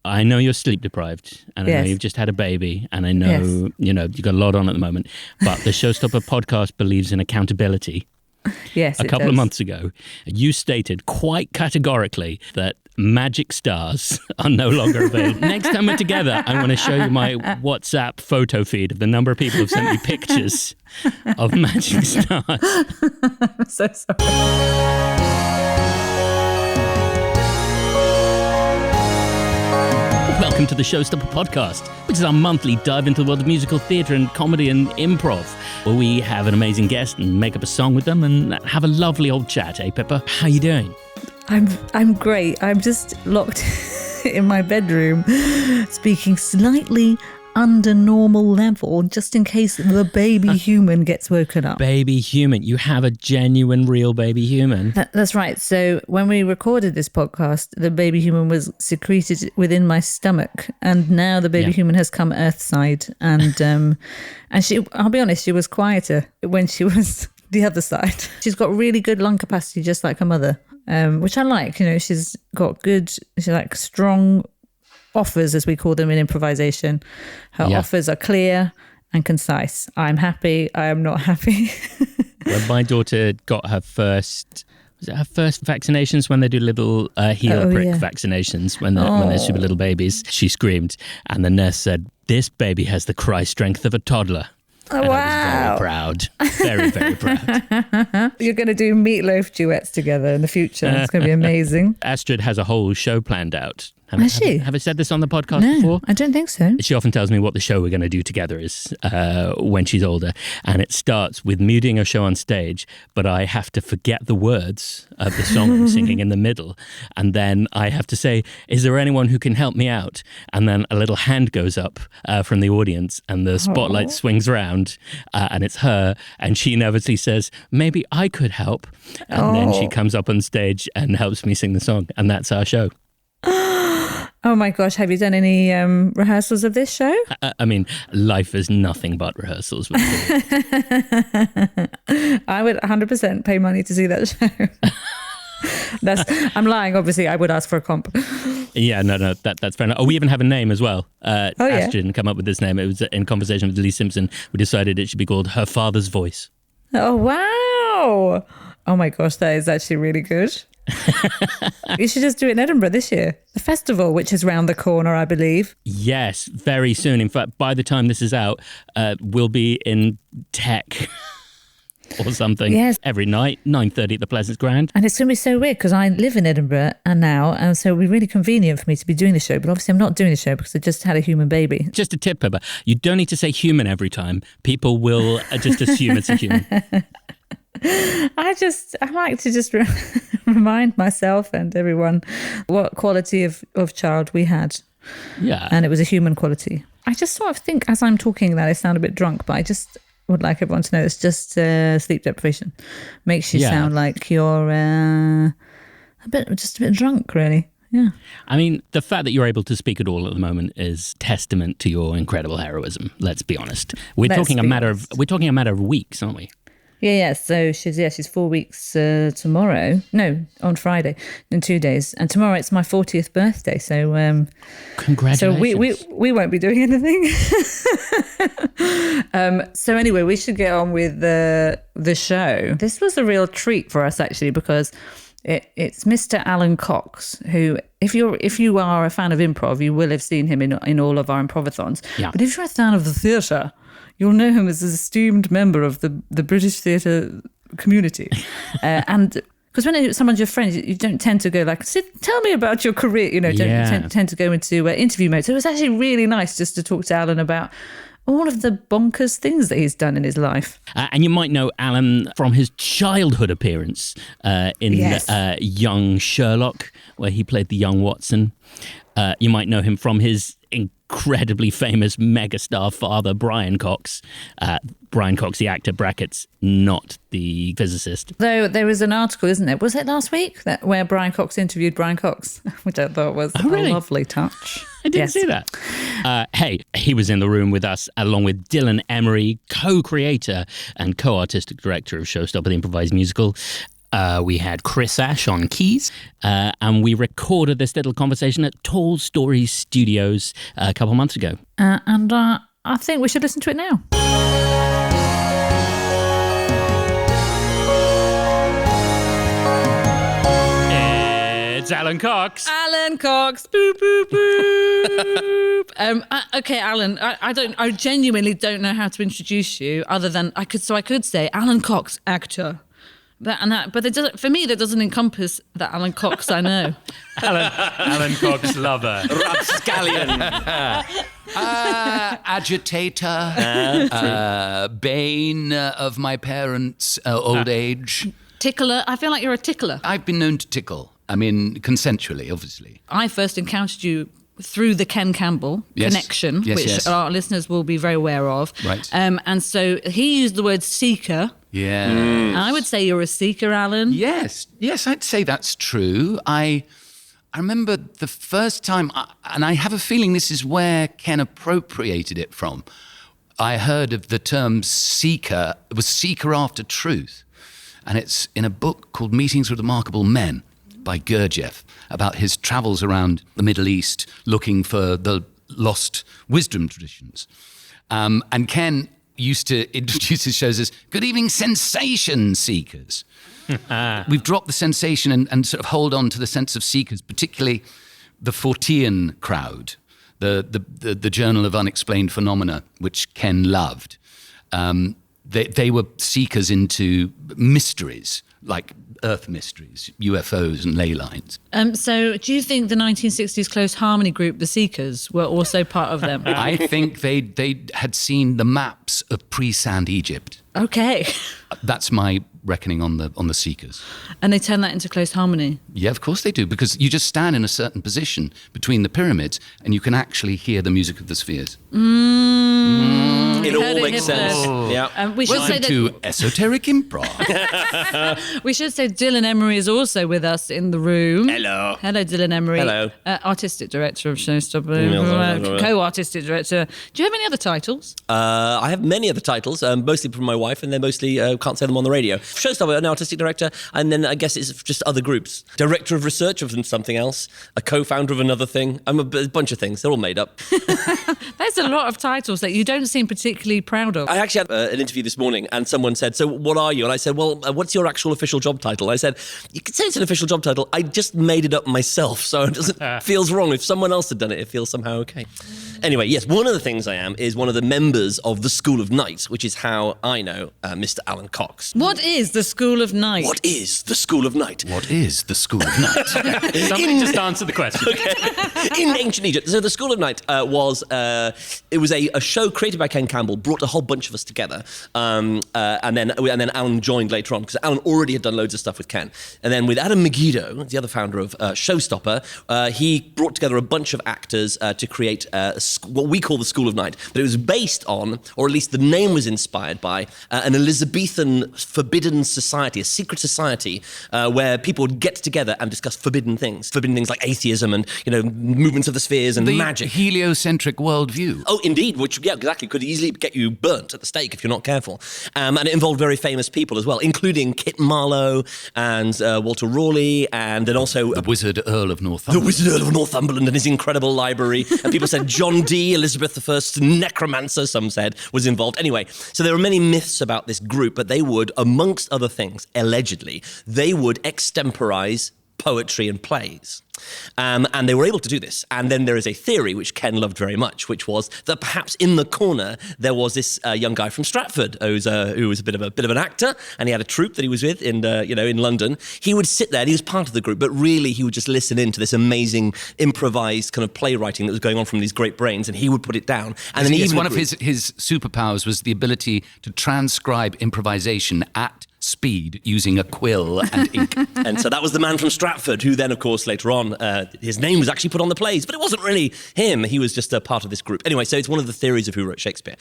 I know you're sleep deprived, and I know you've just had a baby, and I know, you've got a lot on at the moment, but the Showstopper podcast believes in accountability. Yes, a couple of months ago, you stated quite categorically that magic stars are no longer available. Next time we're together, I want to show you my WhatsApp photo feed of the number of people who've sent me pictures of magic stars. I'm so sorry. Welcome to the Showstopper podcast, which is our monthly dive into the world of musical theatre and comedy and improv, where we have an amazing guest and make up a song with them and have a lovely old chat. Hey, Pippa, how you doing? I'm great. I'm just locked in my bedroom, speaking slightly under normal level, just in case the baby human gets woken up. Baby human. You have a genuine, real baby human. That's right. So when we recorded this podcast, the baby human was secreted within my stomach, and now the baby human has come earthside. And she, I'll be honest, she was quieter when she was the other side. She's got really good lung capacity, just like her mother, which I like. She's got strong offers, as we call them in improvisation. Her offers are clear and concise. I'm happy. I am not happy. When my daughter got her first, was it her first vaccinations, when they do little heel prick vaccinations when they're super little babies, she screamed, and the nurse said, "This baby has the cry strength of a toddler." Oh, and wow. I was very proud. Very, very proud. You're going to do meatloaf duets together in the future. It's going to be amazing. Astrid has a whole show planned out. Has she? Have I said this on the podcast No, before? I don't think so. She often tells me what the show we're going to do together is when she's older. And it starts with me doing a show on stage, but I have to forget the words of the song I'm singing in the middle. And then I have to say, "Is there anyone who can help me out?" And then a little hand goes up from the audience and the spotlight swings around and it's her. And she nervously says, "Maybe I could help." And then she comes up on stage and helps me sing the song. And that's our show. Oh my gosh, have you done any rehearsals of this show? I mean, life is nothing but rehearsals. With I would 100% pay money to see that show. I'm lying, obviously. I would ask for a comp. Yeah, no, that's fair enough. Oh, we even have a name as well. Astrid didn't come up with this name. It was in conversation with Lee Simpson. We decided it should be called Her Father's Voice. Oh, wow. Oh my gosh, that is actually really good. You should just do it in Edinburgh this year. The festival, which is round the corner, I believe. Yes, very soon. In fact, by the time this is out, we'll be in Tech or something. Yes. Every night, 9:30 at the Pleasance Grand. And it's going to be so weird because I live in Edinburgh and so it'll be really convenient for me to be doing the show. But obviously I'm not doing the show because I just had a human baby. Just a tip, Pippa. You don't need to say human every time. People will just assume it's a human. I like to just remind myself and everyone what quality of child we had. Yeah. And it was a human quality. I just sort of think as I'm talking that I sound a bit drunk, but I just would like everyone to know it's just sleep deprivation. Makes you sound like you're a bit drunk, really. Yeah. I mean, the fact that you're able to speak at all at the moment is testament to your incredible heroism. Let's be honest. We're talking a matter of weeks, aren't we? Yeah. So she's 4 weeks tomorrow. No, on Friday, in 2 days. And tomorrow it's my 40th birthday. So congratulations. So we won't be doing anything. So anyway, we should get on with the show. This was a real treat for us actually because it's Mr. Alan Cox, who if you are a fan of improv, you will have seen him in all of our improvathons. Yeah. But if you're a fan of the theatre, you'll know him as an esteemed member of the British theatre community. And because when someone's your friend, you don't tend to go like, tell me about your career, don't tend to go into interview mode. So it was actually really nice just to talk to Alan about all of the bonkers things that he's done in his life. And you might know Alan from his childhood appearance in Young Sherlock, where he played the young Watson. You might know him from his incredibly famous megastar father, Brian Cox. Brian Cox, the actor, brackets, not the physicist. Though there was an article, isn't there? Was it last week where Brian Cox interviewed Brian Cox, which I thought was a lovely touch. I didn't see that. Hey, he was in the room with us along with Dylan Emery, co-creator and co-artistic director of Showstopper, the improvised musical. We had Chris Ash on keys, and we recorded this little conversation at Tall Stories Studios a couple months ago. And I think we should listen to it now. It's Alan Cox. Alan Cox. Boop, boop, boop. Okay, Alan, I genuinely don't know how to introduce you other than I could say Alan Cox, actor. But it doesn't, for me, that doesn't encompass the Alan Cox I know. Alan Cox lover. Rapscallion. Agitator. Bane of my parents' old age. Tickler. I feel like you're a tickler. I've been known to tickle. I mean, consensually, obviously. I first encountered you through the Ken Campbell connection, which our listeners will be very aware of. Right. And so he used the word seeker. Yeah. I would say you're a seeker, Alan. Yes, I'd say that's true. I remember the first time, and I have a feeling this is where Ken appropriated it from. I heard of the term seeker. It was seeker after truth. And it's in a book called Meetings with Remarkable Men by Gurdjieff, about his travels around the Middle East looking for the lost wisdom traditions. And Ken used to introduce his shows as Good Evening Sensation Seekers. We've dropped the sensation and sort of hold on to the sense of seekers, particularly the Fortean crowd, the Journal of Unexplained Phenomena, which Ken loved. They were seekers into mysteries, like Earth mysteries, UFOs and ley lines. So do you think the 1960s close harmony group, the Seekers, were also part of them? I think they had seen the maps of pre-sand Egypt. Okay. That's my reckoning on the Seekers. And they turn that into close harmony? Yeah, of course they do, because you just stand in a certain position between the pyramids and you can actually hear the music of the spheres. It all makes sense. Yeah. We should Welcome to Esoteric Improv. We should say Dylan Emery is also with us in the room. Hello. Hello, Dylan Emery. Hello. Artistic director of Showstopper, co-artistic director. Do you have any other titles? I have many other titles, mostly from my wife, and they're mostly can't say them on the radio. Showstopper, an artistic director, and then I guess it's just other groups. Director of research of something else, a co-founder of another thing. I'm a bunch of things. They're all made up. There's a lot of titles that you don't seem particularly proud of. I actually had an interview this morning, and someone said, "So what are you?" And I said, "Well, what's your actual official job title?" I said, "You could say it's an official job title. I just made it up myself, so it doesn't feels wrong. If someone else had done it, it feels somehow okay." Anyway, yes, one of the things I am is one of the members of the School of Night, which is how I know Mr. Alan Cox. What is the School of Night? What is the School of Night? What is the School of Night? Somebody just answer the question. Okay. In ancient Egypt. So the School of Night was a show created by Ken Campbell, brought a whole bunch of us together, and then Alan joined later on, because Alan already had done loads of stuff with Ken. And then with Adam Megiddo, the other founder of Showstopper, he brought together a bunch of actors to create what we call the School of Night. But it was based on, or at least the name was inspired by, an Elizabethan forbidden society, a secret society where people would get together and discuss forbidden things like atheism and movements of the spheres and magic. The heliocentric worldview. Oh, indeed, which, yeah, exactly, could easily get you burnt at the stake if you're not careful. And it involved very famous people as well, including Kit Marlowe and Walter Raleigh, and then also... The Wizard Earl of Northumberland. The Wizard Earl of Northumberland and his incredible library. And people said John Dee, Elizabeth I's necromancer, some said, was involved. Anyway, so there are many myths about this group, but they would, amongst other things, allegedly, they would extemporize poetry and plays. And they were able to do this. And then there is a theory which Ken loved very much, which was that perhaps in the corner there was this young guy from Stratford who was a bit of an actor, and he had a troupe that he was with in London. He would sit there and he was part of the group, but really he would just listen in to this amazing improvised kind of playwriting that was going on from these great brains, and he would put it down. And then one of his superpowers was the ability to transcribe improvisation at speed using a quill and ink. And so that was the man from Stratford, who then, of course, later on, his name was actually put on the plays, but it wasn't really him. He was just a part of this group. Anyway, so it's one of the theories of who wrote Shakespeare.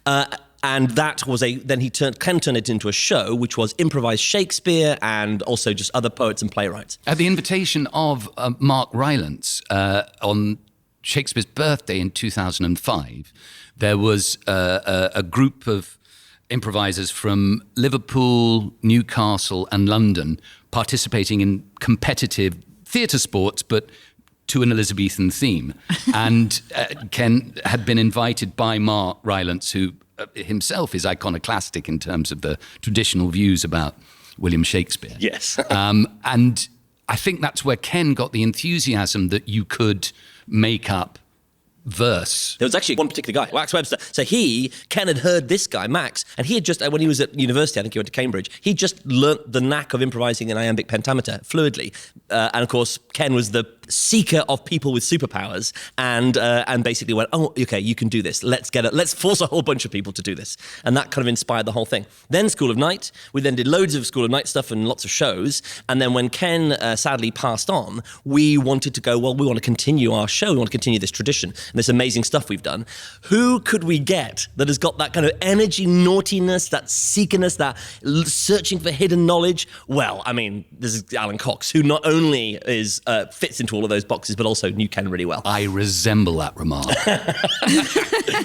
And that was Ken turned it into a show, which was improvised Shakespeare and also just other poets and playwrights. At the invitation of Mark Rylance on Shakespeare's birthday in 2005, there was a group of improvisers from Liverpool, Newcastle, and London participating in competitive theatre sports, but to an Elizabethan theme. And Ken had been invited by Mark Rylance, who himself is iconoclastic in terms of the traditional views about William Shakespeare. Yes. And I think that's where Ken got the enthusiasm that you could make up verse. There was actually one particular guy, Max Webster. So Ken had heard this guy, Max, and he had just, when he was at university, I think he went to Cambridge, he just learnt the knack of improvising in iambic pentametre fluidly. And of course, Ken was the seeker of people with superpowers and basically went, oh, okay, you can do this. Let's force a whole bunch of people to do this. And that kind of inspired the whole thing. Then School of Night, we then did loads of School of Night stuff and lots of shows. And then when Ken sadly passed on, we wanted to go, well, we want to continue our show. We want to continue this tradition and this amazing stuff we've done. Who could we get that has got that kind of energy, naughtiness, that seekerness, that searching for hidden knowledge? Well, I mean, this is Alan Cox, who not only fits into all of those boxes, but also knew Ken really well. I resemble that remark.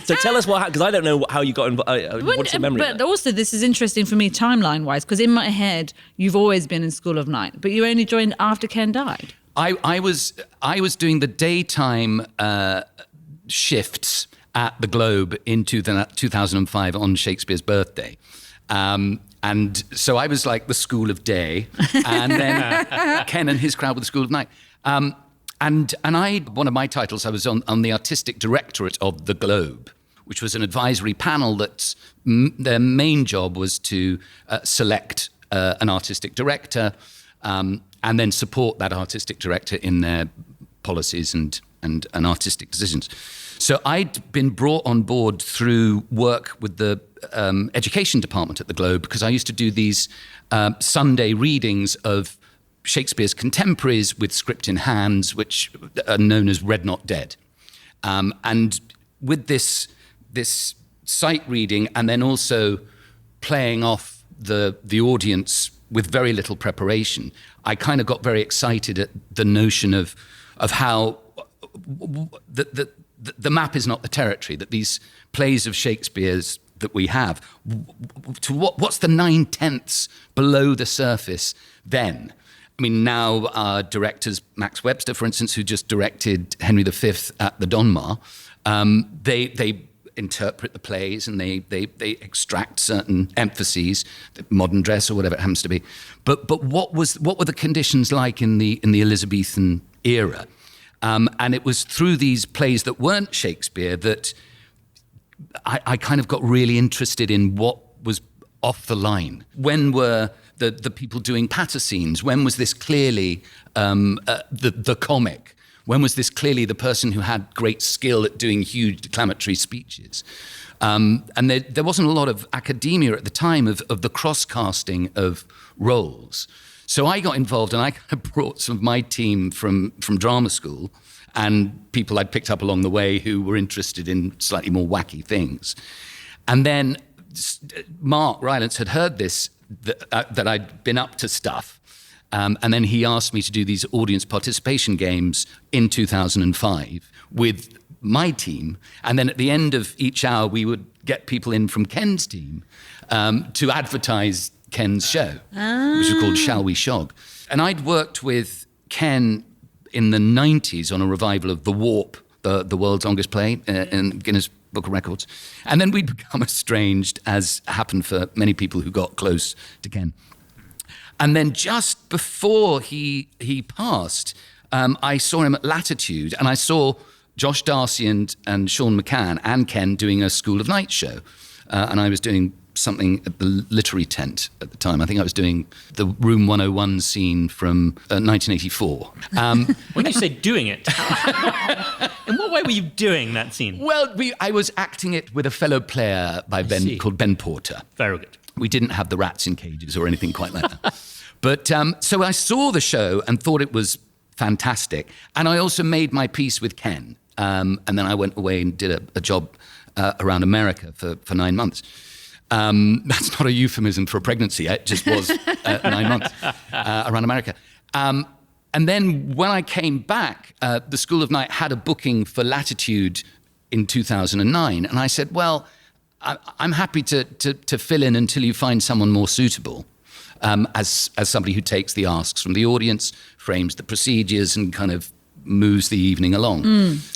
So tell us because I don't know how you got involved. What's your memory? But also, this is interesting for me timeline-wise, because in my head, you've always been in School of Night, but you only joined after Ken died. I was doing the daytime shifts at the Globe in 2005 on Shakespeare's birthday. And so I was like the School of Day, and then Ken and his crowd were the School of Night. And one of my titles, I was on the artistic directorate of the Globe, which was an advisory panel that their main job was to select an artistic director and then support that artistic director in their policies and artistic decisions. So I'd been brought on board through work with the education department at the Globe, because I used to do these Sunday readings of Shakespeare's contemporaries with script in hands, which are known as Read Not Dead. And with this sight reading and then also playing off the audience with very little preparation, I kind of got very excited at the notion of how the map is not the territory, that these plays of Shakespeare's that we have, to what's the 9/10 below the surface then? I mean, now our directors, Max Webster, for instance, who just directed Henry V at the Donmar, they interpret the plays and they extract certain emphases, modern dress or whatever it happens to be. But what were the conditions like in the Elizabethan era? And it was through these plays that weren't Shakespeare that I kind of got really interested in what was off the line. When were the people doing patter scenes? When was this clearly the comic? When was this clearly the person who had great skill at doing huge declamatory speeches? And there wasn't a lot of academia at the time of the cross-casting of roles. So I got involved and I kind of brought some of my team from drama school and people I'd picked up along the way who were interested in slightly more wacky things. And then Mark Rylance had heard this, that I'd been up to stuff. And then he asked me to do these audience participation games in 2005 with my team. And then at the end of each hour, we would get people in from Ken's team to advertise Ken's show, which was called Shall We Shog. And I'd worked with Ken in the 90s on a revival of The Warp, the world's longest play in Guinness Book of Records. And then we'd become estranged, as happened for many people who got close to Ken. And then just before he passed, I saw him at Latitude, and I saw Josh Darcy and Sean McCann and Ken doing a School of Night show. And I was doing something at the Literary Tent at the time. I think I was doing the Room 101 scene from 1984. When you say doing it, in what way were you doing that scene? Well, I was acting it with a fellow player called Ben Porter. Very good. We didn't have the rats in cages or anything quite like that. But so I saw the show and thought it was fantastic. And I also made my peace with Ken. And then I went away and did a job around America for 9 months. That's not a euphemism for a pregnancy. It just was 9 months around America. And then when I came back, the School of Night had a booking for Latitude in 2009. And I said, well, I'm happy to fill in until you find someone more suitable. As somebody who takes the asks from the audience, frames the procedures, and kind of moves the evening along.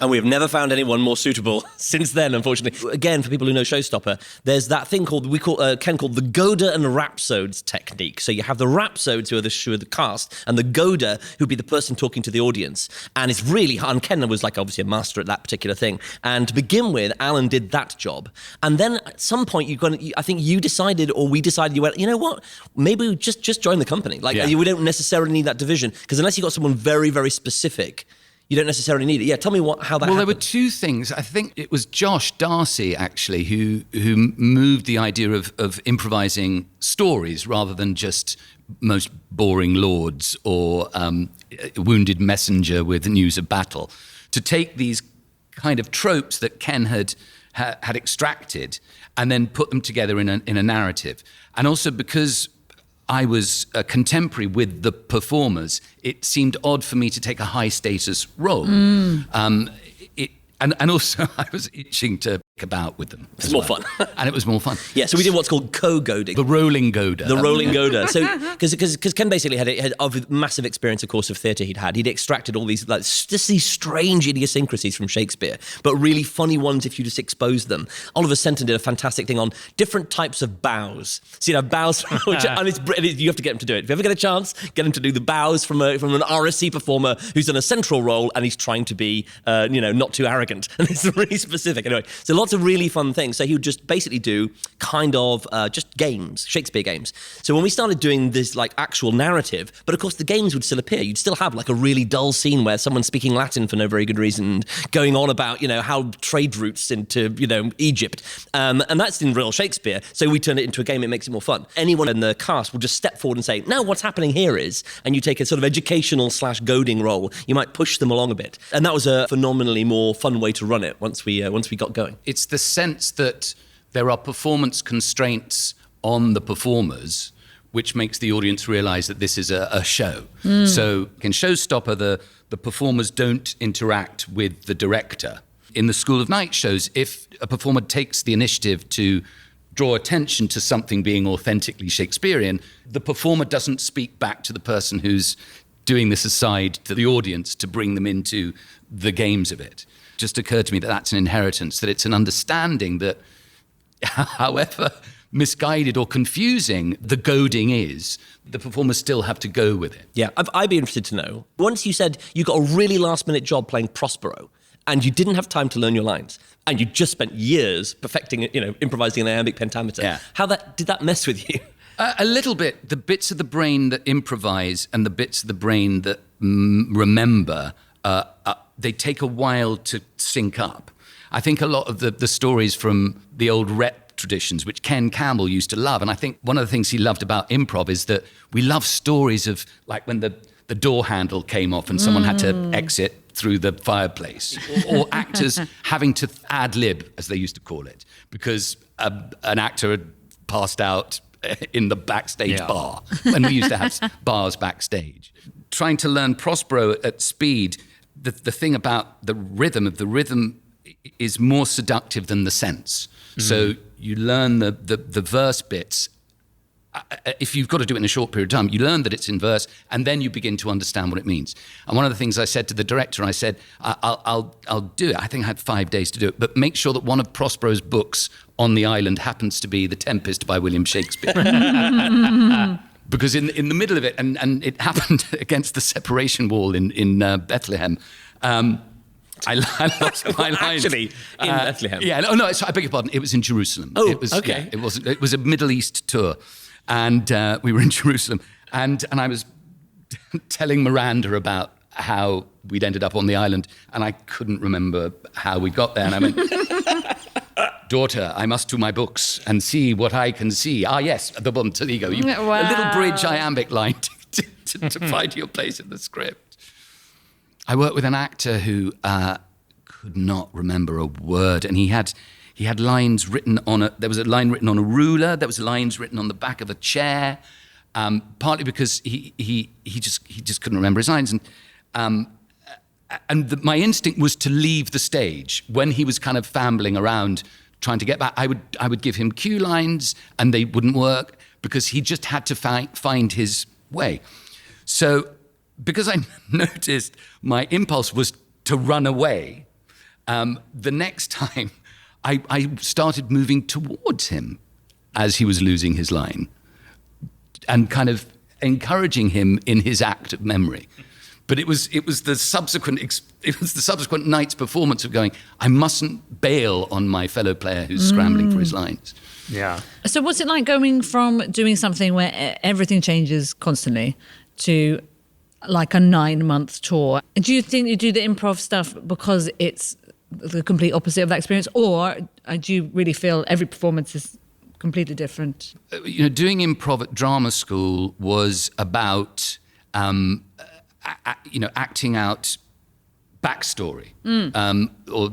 And we have never found anyone more suitable since then, unfortunately. Again, for people who know Showstopper, there's that thing Ken called the Goda and Rhapsodes technique. So you have the Rhapsodes who are the cast, and the Goda who'd be the person talking to the audience. And it's really hard. And Ken was like obviously a master at that particular thing. And to begin with, Alan did that job. And then at some point, I think you decided, or we decided, you went, you know what? Maybe we just join the company. Like we don't necessarily need that division, because unless you got someone very, very specific, you don't necessarily need it. Yeah, tell me how that happened. Well, there were two things. I think it was Josh Darcy, actually, who moved the idea of improvising stories rather than just most boring lords or wounded messenger with news of battle, to take these kind of tropes that Ken had extracted and then put them together in a narrative. And also because I was a contemporary with the performers, it seemed odd for me to take a high status role. And also I was itching to pick about with them. It's more fun. And it was more fun. Yeah, so we did what's called co-goading. The rolling Goda. The rolling Goda. So, because Ken basically had of massive experience, of course, of theatre he'd extracted all these, like, just these strange idiosyncrasies from Shakespeare, but really funny ones if you just expose them. Oliver Senton did a fantastic thing on different types of bows. So you have bows, and you have to get him to do it. If you ever get a chance, get him to do the bows from an RSC performer who's in a central role and he's trying to be, not too arrogant. And it's really specific. Anyway, so lots of really fun things. So he would just basically do kind of just games, Shakespeare games. So when we started doing this like actual narrative, but of course the games would still appear. You'd still have like a really dull scene where someone's speaking Latin for no very good reason, going on about, how trade routes into, Egypt. And that's in real Shakespeare. So we turn it into a game. It makes it more fun. Anyone in the cast will just step forward and say, now what's happening here is, and you take a sort of educational / goading role. You might push them along a bit. And that was a phenomenally more fun way to run it once we got going. It's the sense that there are performance constraints on the performers, which makes the audience realise that this is a show. So in Showstopper, the performers don't interact with the director. In the School of Night shows, if a performer takes the initiative to draw attention to something being authentically Shakespearean, the performer doesn't speak back to the person who's doing this aside to the audience to bring them into the games of it. Just occurred to me that that's an inheritance, that it's an understanding that however misguided or confusing the goading is, the performers still have to go with it. Yeah, I'd be interested to know. Once you said you got a really last-minute job playing Prospero, and you didn't have time to learn your lines, and you just spent years perfecting, improvising an iambic pentameter. Yeah. Did that mess with you? A little bit. The bits of the brain that improvise and the bits of the brain that remember, they take a while to sync up. I think a lot of the stories from the old rep traditions, which Ken Campbell used to love, and I think one of the things he loved about improv is that we love stories of, like, when the door handle came off and someone had to exit through the fireplace, or actors having to ad-lib, as they used to call it, because an actor had passed out in the backstage bar, and we used to have bars backstage. Trying to learn Prospero at speed, the thing about the rhythm is more seductive than the sense. So you learn the verse bits. If you've got to do it in a short period of time, you learn that it's in verse, and then you begin to understand what it means. And one of the things I said to the director, I said, I'll do it. I think I had 5 days to do it, but make sure that one of Prospero's books on the island happens to be The Tempest by William Shakespeare. Because in the middle of it, and it happened against the separation wall in Bethlehem, I lost my lines. Actually, in Bethlehem? Yeah, no, I beg your pardon. It was in Jerusalem. Oh, it was, okay. Yeah, it was a Middle East tour. And we were in Jerusalem, and I was telling Miranda about how we'd ended up on the island, and I couldn't remember how we got there. And I went, daughter, I must to my books and see what I can see. Ah, yes, at the bottom, there you go. Wow. A little bridge iambic line to find your place in the script. I worked with an actor who could not remember a word, and he had lines written on there was a line written on a ruler, there was lines written on the back of a chair, partly because he just couldn't remember his lines. And my instinct was to leave the stage when he was kind of fambling around trying to get back. I would give him cue lines and they wouldn't work because he just had to find his way. So because I noticed my impulse was to run away, the next time I started moving towards him as he was losing his line and kind of encouraging him in his act of memory. But it was the subsequent night's performance of going, I mustn't bail on my fellow player who's scrambling for his lines. Yeah. So what's it like going from doing something where everything changes constantly to like a 9-month tour? Do you think you do the improv stuff because it's the complete opposite of that experience, or do you really feel every performance is completely different? Doing improv at drama school was about acting out backstory. Or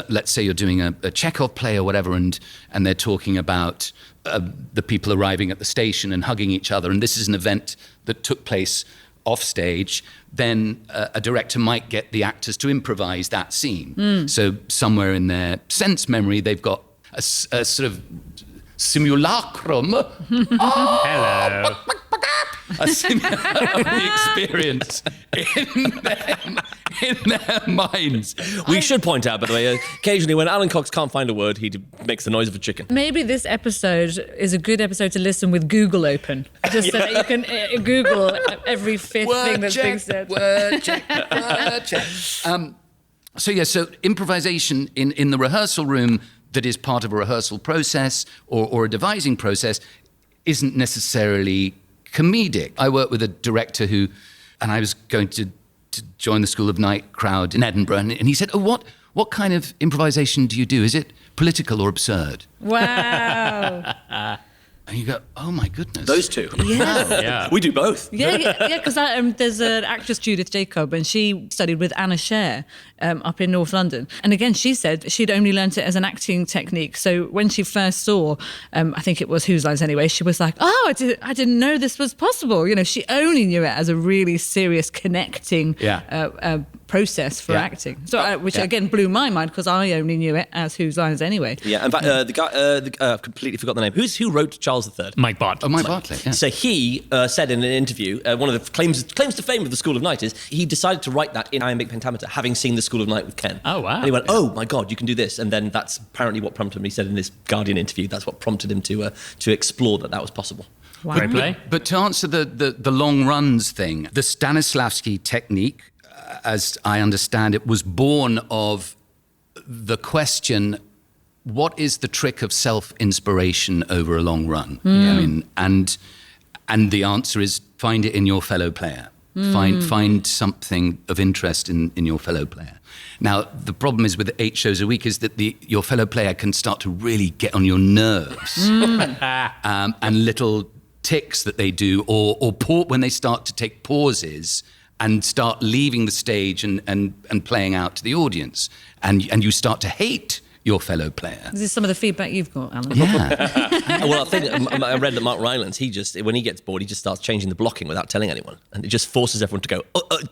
let's say you're doing a Chekhov play or whatever, and they're talking about the people arriving at the station and hugging each other, and this is an event that took place off stage, then a director might get the actors to improvise that scene. So somewhere in their sense memory, they've got a sort of simulacrum. Hello. A simulacrum of the experience in their minds. We should point out, by the way, occasionally when Alan Cox can't find a word, he makes the noise of a chicken. Maybe this episode is a good episode to listen with Google open, just so that you can Google every fifth thing that's being said. Word check. So improvisation in the rehearsal room that is part of a rehearsal process or a devising process isn't necessarily comedic. I work with a director and I was going to join the School of Night crowd in Edinburgh, and he said, what kind of improvisation do you do? Is it political or absurd? Wow. And you go, oh my goodness. Those two. Yeah. We do both. Yeah, because there's an actress, Judith Jacob, and she studied with Anna Scher up in North London. And again, she said she'd only learnt it as an acting technique. So when she first saw, I think it was Whose Lines Anyway, she was like, I didn't know this was possible. She only knew it as a really serious connecting process for acting. So, which again blew my mind because I only knew it as Whose Lines Anyway. Yeah, in fact, the guy, I've completely forgot the name. Who wrote Charles III? Mike Bartlett. Oh, Mike Bartlett, yeah. So he said in an interview, one of the claims to fame of the School of Night is he decided to write that in iambic pentameter, having seen the School of Night with Ken. Oh, wow. And he went, oh my God, you can do this. And then that's apparently what prompted him. He said in this Guardian interview, that's what prompted him to explore that was possible. Wow. Great play. But to answer the long runs thing, the Stanislavski technique, as I understand it, was born of the question, what is the trick of self-inspiration over a long run? I mean, and the answer is find it in your fellow player. Find something of interest in your fellow player. Now, the problem is with 8 shows a week is that your fellow player can start to really get on your nerves. And little ticks that they do, or when they start to take pauses and start leaving the stage and playing out to the audience. And you start to hate your fellow player. Is this some of the feedback you've got, Alan? Yeah. Well, I think I read that Mark Rylance, when he gets bored, he just starts changing the blocking without telling anyone. And it just forces everyone to go,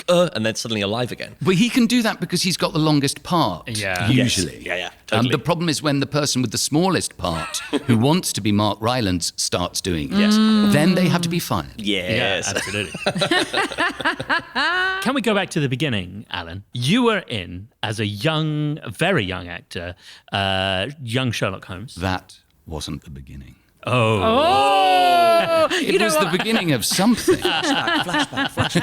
and then suddenly alive again. But he can do that because he's got the longest part, usually. Yes. Yeah, totally. The problem is when the person with the smallest part, who wants to be Mark Rylance, starts doing it. Then they have to be fired. Yes. Yeah, absolutely. Can we go back to the beginning, Alan? You were in as a very young actor, young Sherlock Holmes. That wasn't the beginning. It was the beginning of something. Flashback.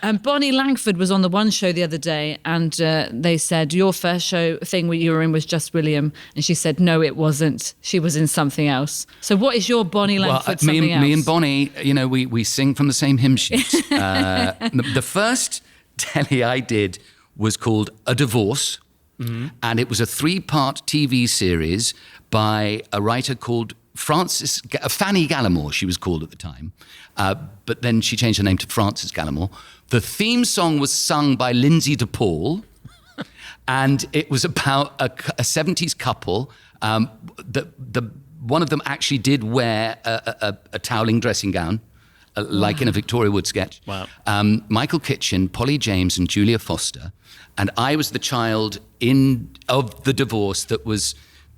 And Bonnie Langford was on the One show the other day, and they said your first show thing you were in was Just William, and she said no, it wasn't. She was in something else. So what is your Bonnie Langford something else? Me and Bonnie, we sing from the same hymn sheet. The first telly I did was called A Divorce, and it was a 3-part TV series by a writer called Fanny Gallimore, she was called at the time, but then she changed her name to Frances Gallimore. The theme song was sung by Lindsay DePaul, and it was about a 70s couple. One of them actually did wear a toweling dressing gown, like in a Victoria Wood sketch. Wow. Michael Kitchen, Polly James, and Julia Foster. And I was the child of the divorce that was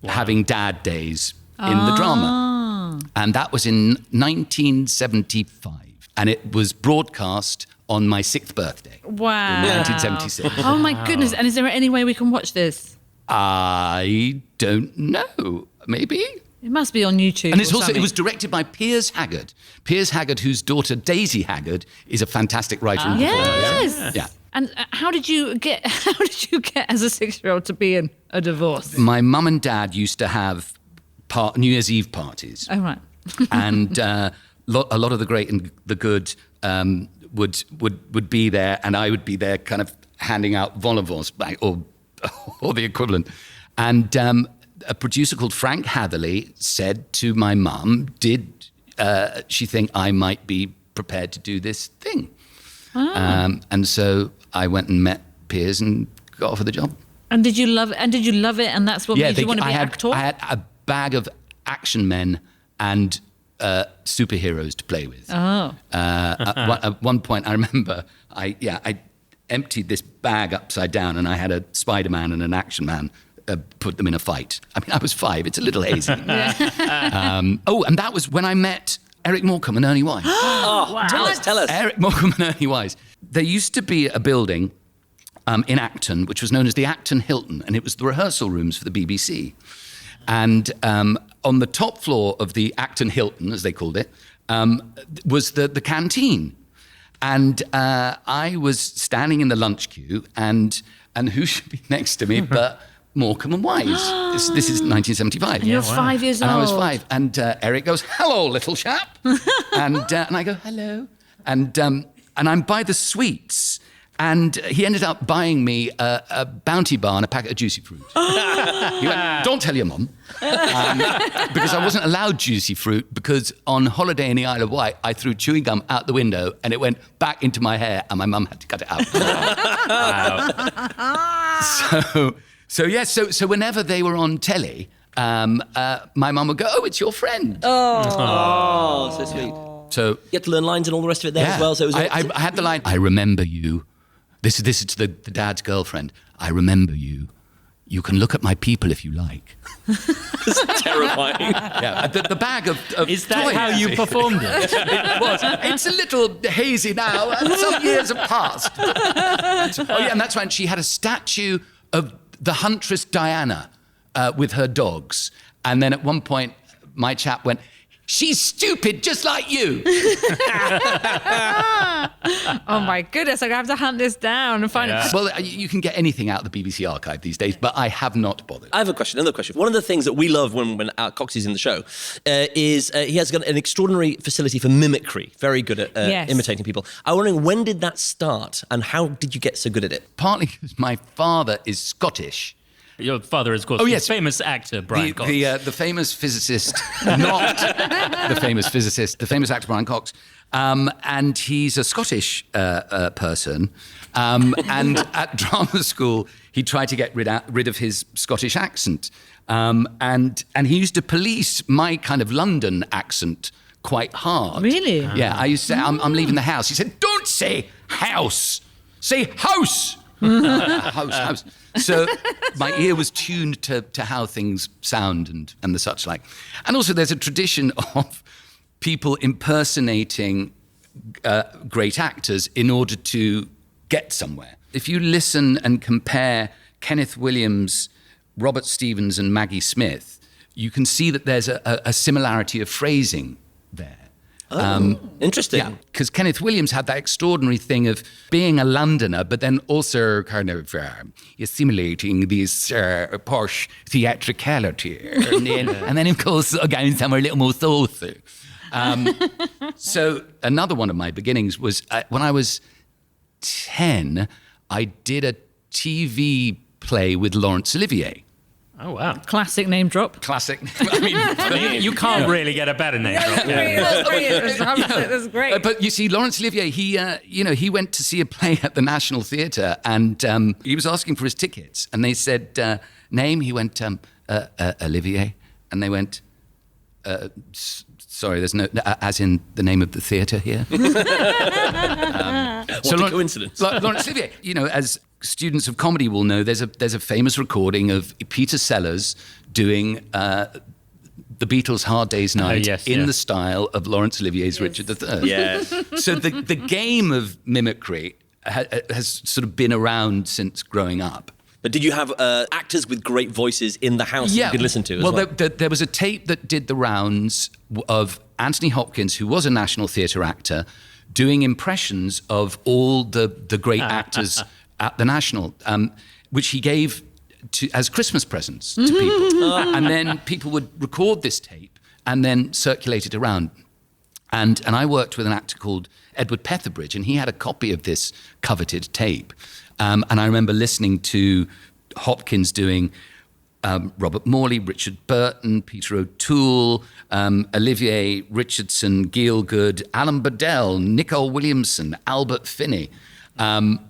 having dad days in the drama. And that was in 1975. And it was broadcast on my 6th birthday. Wow. In 1976. Oh my goodness. And is there any way we can watch this? I don't know. Maybe? It must be on YouTube. And it was directed by Piers Haggard. Piers Haggard, whose daughter Daisy Haggard is a fantastic writer and performer. Yes. Yeah. And how did you get as a 6-year-old to be in a divorce? My mum and dad used to have New Year's Eve parties. Oh, right. And a lot of the great and the good would be there, and I would be there kind of handing out vol au vents or the equivalent. And a producer called Frank Hatherley said to my mum, did she think I might be prepared to do this thing? And so I went and met Piers and got offered the job. And did you love it? And that's what made you want to be an actor? I had a bag of action men and superheroes to play with. At one point, I remember I emptied this bag upside down, and I had a Spider-Man and an action man put them in a fight. I mean, I was 5. It's a little hazy. And that was when I met Eric Morecambe and Ernie Wise. Wow. Tell us. Eric Morecambe and Ernie Wise. There used to be a building in Acton, which was known as the Acton Hilton, and it was the rehearsal rooms for the BBC. And on the top floor of the Acton Hilton, as they called it, was the canteen. And I was standing in the lunch queue, and who should be next to me but Morecambe and Wise. This is 1975. And you're 5 years old. And I was 5. And Eric goes, "Hello, little chap." and I go, "Hello." And I'm by the sweets. And he ended up buying me a Bounty Bar and a packet of Juicy Fruit. He went, "Don't tell your mum." Because I wasn't allowed Juicy Fruit, because on holiday in the Isle of Wight, I threw chewing gum out the window and it went back into my hair and my mum had to cut it out. Wow. So whenever they were on telly, my mum would go, "Oh, it's your friend." Oh, so sweet. So you get to learn lines and all the rest of it there as well. So it was I had the line, "I remember you." This is to the dad's girlfriend. "I remember you. You can look at my people if you like." It's terrifying. Yeah, the bag of Is that toys. how you performed it? It was. It's a little hazy now. Some years have passed. And that's when she had a statue of the huntress Diana with her dogs. And then at one point, my chap went, "She's stupid, just like you." Oh my goodness, I have to hunt this down and find it. Well, you can get anything out of the BBC archive these days, but I have not bothered. I have another question. One of the things that we love when Alan Cox is in the show is he has got an extraordinary facility for mimicry, very good at imitating people. I'm wondering, when did that start and how did you get so good at it? Partly because my father is Scottish. Your father is, of course, the famous actor, Brian Cox. The famous physicist, not the famous physicist, the famous actor, Brian Cox. And he's a Scottish person. And at drama school, he tried to get rid of his Scottish accent. And he used to police my kind of London accent quite hard. Really? Yeah, I used to say, I'm leaving the house. He said, "Don't say house, say house." house. So my ear was tuned to how things sound and the such like. And also there's a tradition of people impersonating great actors in order to get somewhere. If you listen and compare Kenneth Williams, Robert Stevens and Maggie Smith, you can see that there's a similarity of phrasing there. Interesting. Yeah, because Kenneth Williams had that extraordinary thing of being a Londoner, but then also kind of assimilating this posh theatricality. And then, of course, going somewhere a little more saucy. So another one of my beginnings was when I was 10, I did a TV play with Laurence Olivier. Oh, wow. Classic name drop. Classic. I mean, You can't really get a better name drop. That's great. But you see, Laurence Olivier, he went to see a play at the National Theatre, and he was asking for his tickets, and they said, "Name?" He went, "Olivier," and they went, Sorry, there's no, as in the name of the theatre here. What a coincidence. Laurence Olivier, as students of comedy will know, there's a famous recording of Peter Sellers doing the Beatles' Hard Day's Night the style of Laurence Olivier's Richard III. Yes. So the game of mimicry has sort of been around since growing up. But did you have actors with great voices in the house that you could listen to as well? There was a tape that did the rounds of Anthony Hopkins, who was a National Theatre actor, doing impressions of all the great actors at the National, which he gave as Christmas presents to people. And then people would record this tape and then circulate it around. And I worked with an actor called Edward Petherbridge, and he had a copy of this coveted tape. And I remember listening to Hopkins doing Robert Morley, Richard Burton, Peter O'Toole, Olivier Richardson, Gielgud, Alan Bedell, Nicole Williamson, Albert Finney. And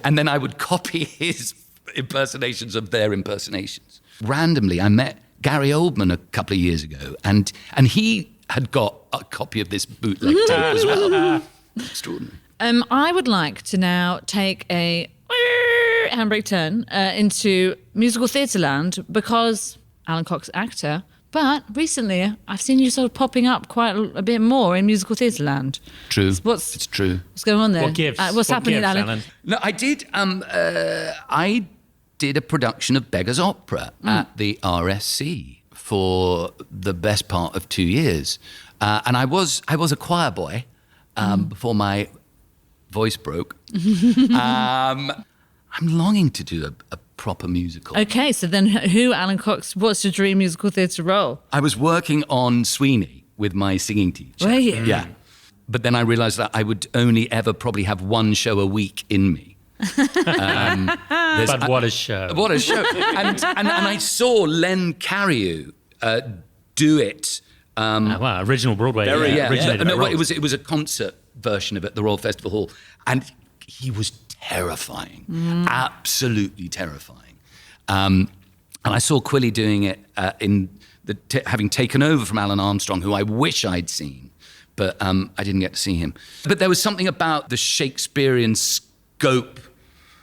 then I would copy his impersonations of their impersonations. Randomly, I met Gary Oldman a couple of years ago, and he had got a copy of this bootleg tape as well. Extraordinary. I would like to now take a handbrake turn into musical theatre land, because Alan Cox, actor, but recently I've seen you sort of popping up quite a bit more in musical theatre land. True. It's true. What's going on there? What gives? What's happening, Alan? No, I did. I did a production of Beggar's Opera at the RSC for the best part of 2 years, and I was a choir boy before my voice broke. I'm longing to do a proper musical. Okay, so then who, Alan Cox, what's your dream musical theatre role? I was working on Sweeney with my singing teacher. Were you? Yeah. But then I realised that I would only ever probably have one show a week in me. But what a show. What a show. And I saw Len Cariou do it. Original Broadway. It was a concert version of it at the Royal Festival Hall. And he was terrifying, absolutely terrifying. And I saw Quilly doing it having taken over from Alan Armstrong, who I wish I'd seen, but I didn't get to see him. But there was something about the Shakespearean scope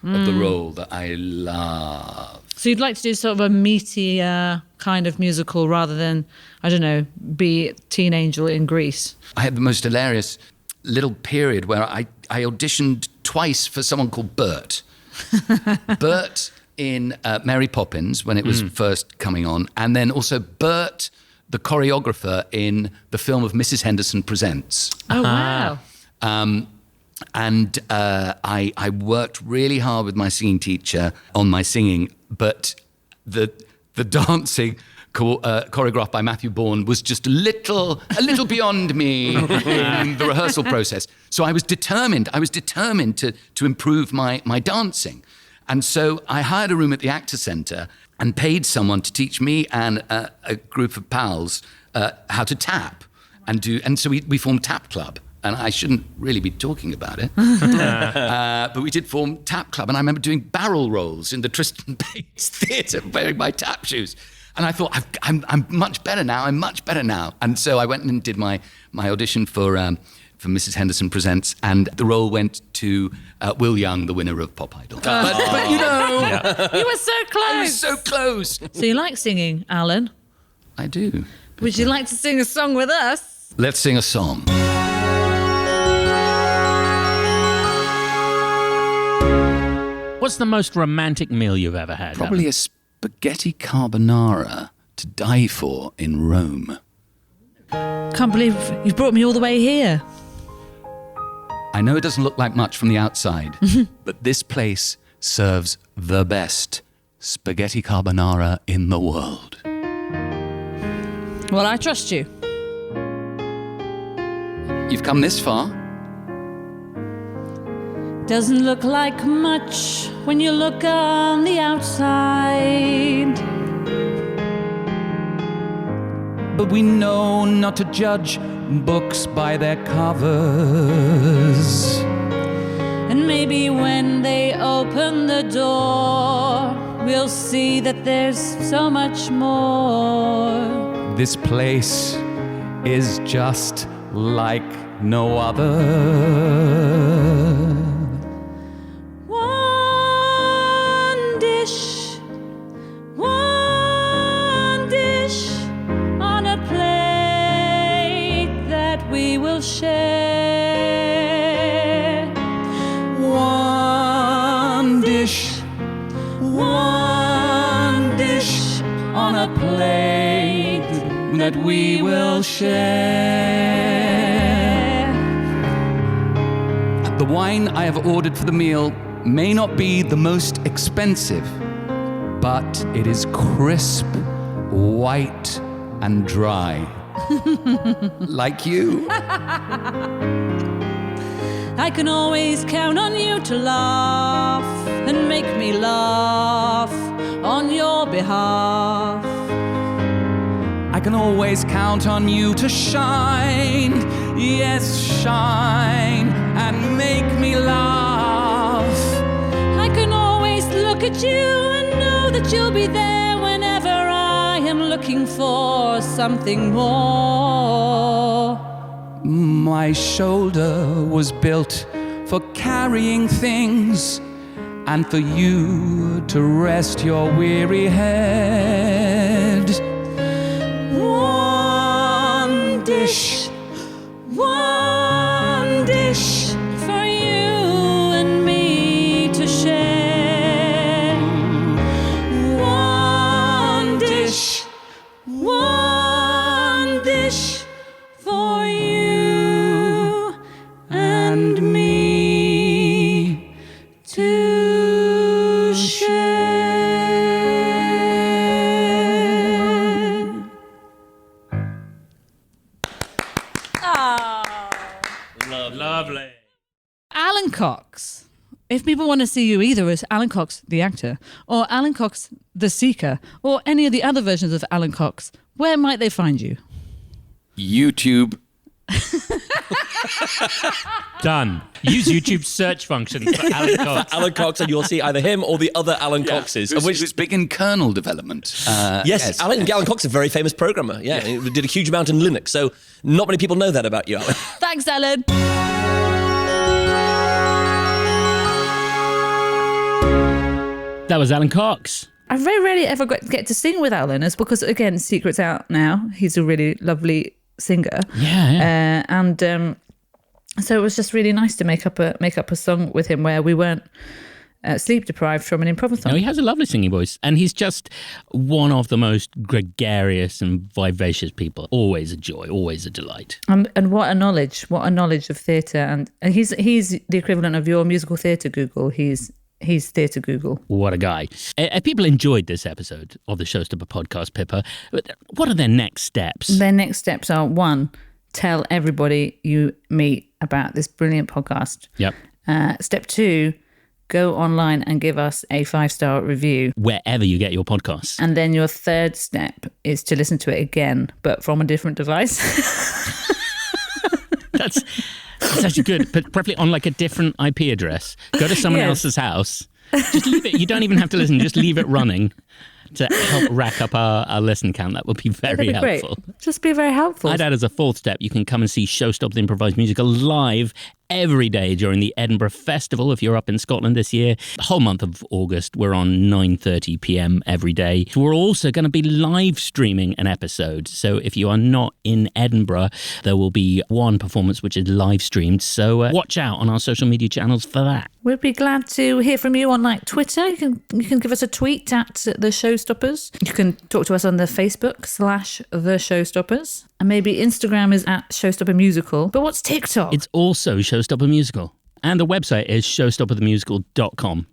of the role that I love. So you'd like to do sort of a meaty kind of musical rather than, I don't know, be Teen Angel in Greece? I had the most hilarious little period where I auditioned twice for someone called Bert. Bert in Mary Poppins when it was first coming on, and then also Bert, the choreographer, in the film of Mrs. Henderson Presents. Oh, wow. And I worked really hard with my singing teacher on my singing, but the dancing choreographed by Matthew Bourne was just a little beyond me in the rehearsal process. So I was determined to improve my dancing. And so I hired a room at the Actor Centre and paid someone to teach me and a group of pals how to tap and so we formed Tap Club. And I shouldn't really be talking about it. But we did form Tap Club. And I remember doing barrel rolls in the Tristan Bates Theatre wearing my tap shoes. And I thought, I'm much better now. And so I went and did my audition for Mrs. Henderson Presents. And the role went to Will Young, the winner of Pop Idol. But you know. You were so close. I was so close. So you like singing, Alan? I do. Would you like to sing a song with us? Let's sing a song. What's the most romantic meal you've ever had? Probably Alan? a spaghetti carbonara to die for in Rome. Can't believe you've brought me all the way here. I know it doesn't look like much from the outside, but this place serves the best spaghetti carbonara in the world. Well, I trust you. You've come this far. Doesn't look like much when you look on the outside. But we know not to judge books by their covers. And maybe when they open the door, we'll see that there's so much more. This place is just like no other. One dish on a plate that we will share. One dish on a plate that we will share. The wine I have ordered for the meal may not be the most expensive, but it is crisp, white, and dry. Like you. I can always count on you to laugh and make me laugh on your behalf. I can always count on you to shine, yes, shine, and make me laugh. I can always look at you and know that you'll be there whenever I am looking for something more. My shoulder was built for carrying things and for you to rest your weary head. One dish for you and me to share. One dish for you and me to share. Lovely. Alan Cox. If people want to see you either as Alan Cox, the actor, or Alan Cox, the seeker, or any of the other versions of Alan Cox, where might they find you? YouTube. Done. Use YouTube's search function for Alan Cox. Alan Cox, and you'll see either him or the other Alan Coxes. Of which is big in kernel development. Yes, Alan Cox is a very famous programmer. Yeah, he did a huge amount in Linux. So not many people know that about you, Alan. Thanks, Alan. That was Alan Cox. I very rarely ever get to sing with Alan, it's because, again, Secret's out now. He's a really lovely singer. Yeah. So it was just really nice to make up a song with him where we weren't sleep deprived from an improvisathon. No, he has a lovely singing voice, and he's just one of the most gregarious and vivacious people. Always a joy, always a delight. And what a knowledge of theatre, and he's the equivalent of your musical theatre Google. He's theatre Google. What a guy. People enjoyed this episode of the Showstopper podcast, Pippa. What are their next steps? Their next steps are, 1, tell everybody you meet about this brilliant podcast. Yep. Step 2, go online and give us a 5-star review. Wherever you get your podcasts. And then your third step is to listen to it again, but from a different device. That's actually good, but probably on like a different IP address. Go to someone else's house. Just leave it. You don't even have to listen. Just leave it running to help rack up our listen count. That would be very helpful. Great. Just be very helpful. I'd add as a fourth step, you can come and see Showstopper the Improvised Musical live every day during the Edinburgh Festival if you're up in Scotland this year. The whole month of August, we're on 9:30 p.m. every day. We're also going to be live streaming an episode. So if you are not in Edinburgh, there will be one performance which is live streamed. So watch out on our social media channels for that. We'd be glad to hear from you on Twitter. You can give us a tweet at the Showstoppers. You can talk to us on the Facebook /the Showstoppers. And maybe Instagram is at Showstopper Musical. But what's TikTok? It's also Showstopper Musical. And the website is showstopperthemusical.com.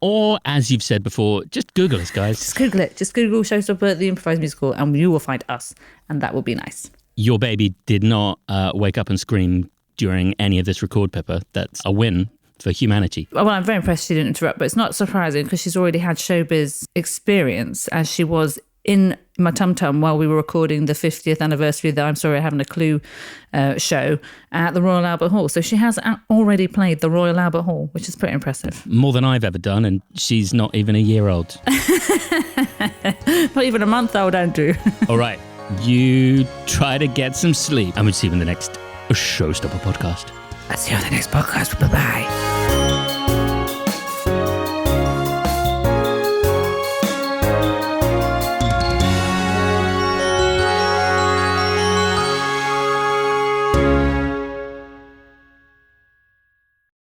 Or, as you've said before, just Google us, guys. Just Google it. Just Google Showstopper the Improvised Musical and you will find us. And that will be nice. Your baby did not wake up and scream during any of this record, Pippa. That's a win for humanity. Well, I'm very impressed she didn't interrupt, but it's not surprising because she's already had showbiz experience as she was in my tum-tum while we were recording the 50th anniversary of the I'm Sorry I Haven't a Clue show at the Royal Albert Hall. So she has already played the Royal Albert Hall, which is pretty impressive. More than I've ever done, and she's not even a year old. Not even a month old, Andrew. All right, you try to get some sleep, and we'll see you in the next Showstopper podcast. I'll see you on the next podcast. Bye-bye.